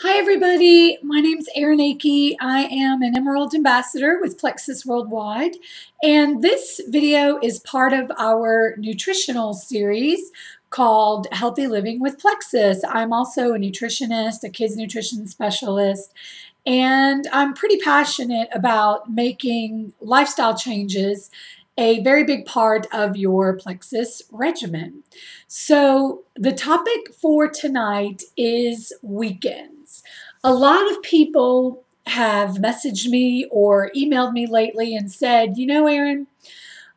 Hi everybody, my name's Erin Akey. I am an Emerald Ambassador with Plexus Worldwide, and this video is part of our nutritional series called Healthy Living with Plexus. I'm also a nutritionist, a kids nutrition specialist, and I'm pretty passionate about making lifestyle changes a very big part of your Plexus regimen. So the topic for tonight is weekends. A lot of people have messaged me or emailed me lately and said, you know, Erin,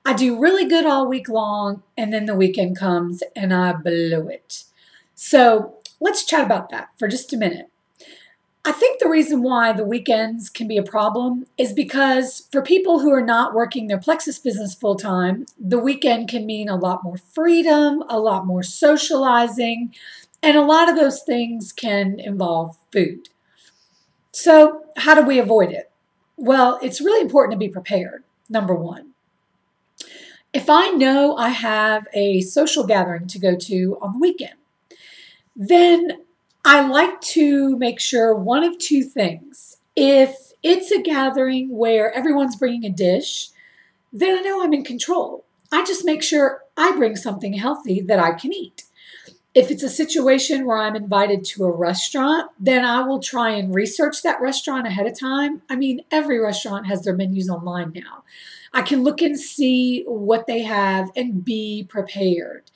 I do really good all week long, and then the weekend comes and I blow it. So let's chat about that for just a minute. I think the reason why the weekends can be a problem is because for people who are not working their Plexus business full time, the weekend can mean a lot more freedom, a lot more socializing, and a lot of those things can involve food. So, how do we avoid it? Well, it's really important to be prepared, number one. If I know I have a social gathering to go to on the weekend, then I like to make sure one of two things. If it's a gathering where everyone's bringing a dish, then I know I'm in control. I just make sure I bring something healthy that I can eat. If it's a situation where I'm invited to a restaurant, then I will try and research that restaurant ahead of time. I mean, every restaurant has their menus online now. I can look and see what they have and be prepared.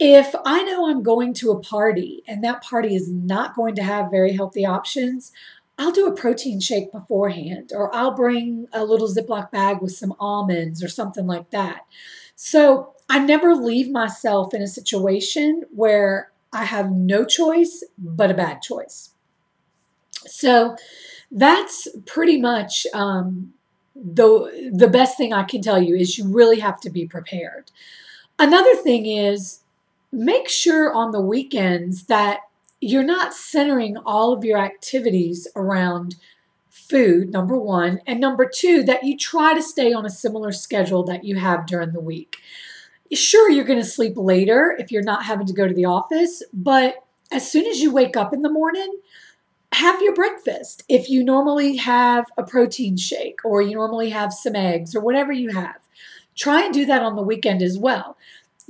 If I know I'm going to a party and that party is not going to have very healthy options, I'll do a protein shake beforehand, or I'll bring a little Ziploc bag with some almonds or something like that. So I never leave myself in a situation where I have no choice but a bad choice. So that's pretty much the best thing I can tell you is you really have to be prepared. Another thing is make sure on the weekends that you're not centering all of your activities around food, number one, and number two, that you try to stay on a similar schedule that you have during the week. Sure, you're going to sleep later if you're not having to go to the office, but as soon as you wake up in the morning, have your breakfast. If you normally have a protein shake or you normally have some eggs or whatever you have, try and do that on the weekend as well.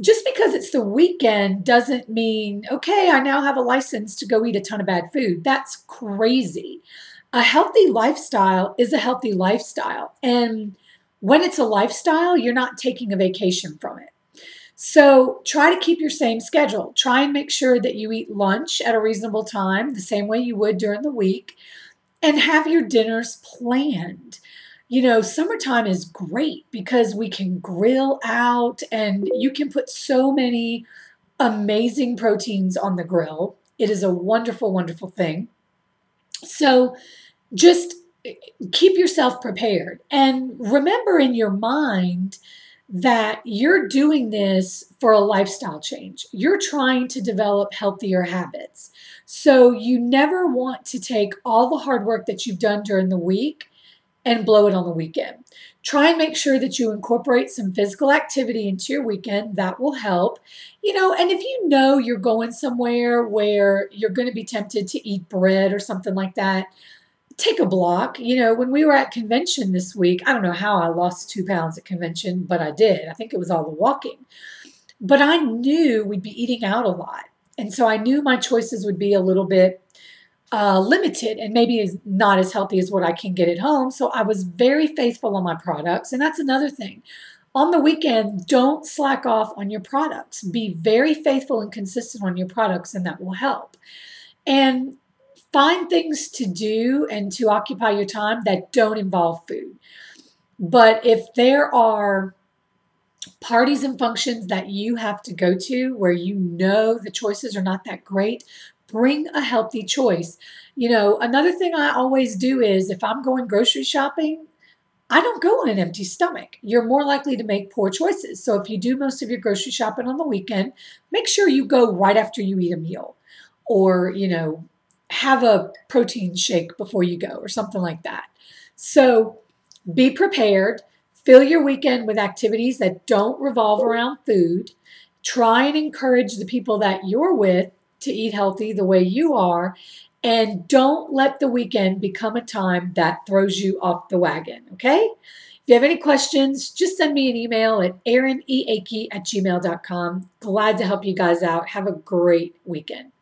Just because it's the weekend doesn't mean, okay, I now have a license to go eat a ton of bad food. That's crazy. A healthy lifestyle is a healthy lifestyle. And when it's a lifestyle, you're not taking a vacation from it. So try to keep your same schedule. Try and make sure that you eat lunch at a reasonable time, the same way you would during the week, and have your dinners planned. You know, summertime is great because we can grill out and you can put so many amazing proteins on the grill. It is a wonderful, wonderful thing. So just keep yourself prepared and remember in your mind that you're doing this for a lifestyle change. You're trying to develop healthier habits. So you never want to take all the hard work that you've done during the week and blow it on the weekend. Try and make sure that you incorporate some physical activity into your weekend. That will help. You know, and if you know you're going somewhere where you're going to be tempted to eat bread or something like that, take a block. You know, when we were at convention this week, I don't know how I lost 2 pounds at convention, but I did. I think it was all the walking. But I knew we'd be eating out a lot. And so I knew my choices would be a little bit limited and maybe is not as healthy as what I can get at home. So I was very faithful on my products. And that's another thing. On the weekend, don't slack off on your products. Be very faithful and consistent on your products, and that will help. And find things to do and to occupy your time that don't involve food. But if there are parties and functions that you have to go to where you know the choices are not that great, bring a healthy choice. You know, another thing I always do is if I'm going grocery shopping, I don't go on an empty stomach. You're more likely to make poor choices. So if you do most of your grocery shopping on the weekend, make sure you go right after you eat a meal or, you know, have a protein shake before you go or something like that. So be prepared. Fill your weekend with activities that don't revolve around food. Try and encourage the people that you're with to eat healthy the way you are. And don't let the weekend become a time that throws you off the wagon, okay? If you have any questions, just send me an email at erineakey@gmail.com. Glad to help you guys out. Have a great weekend.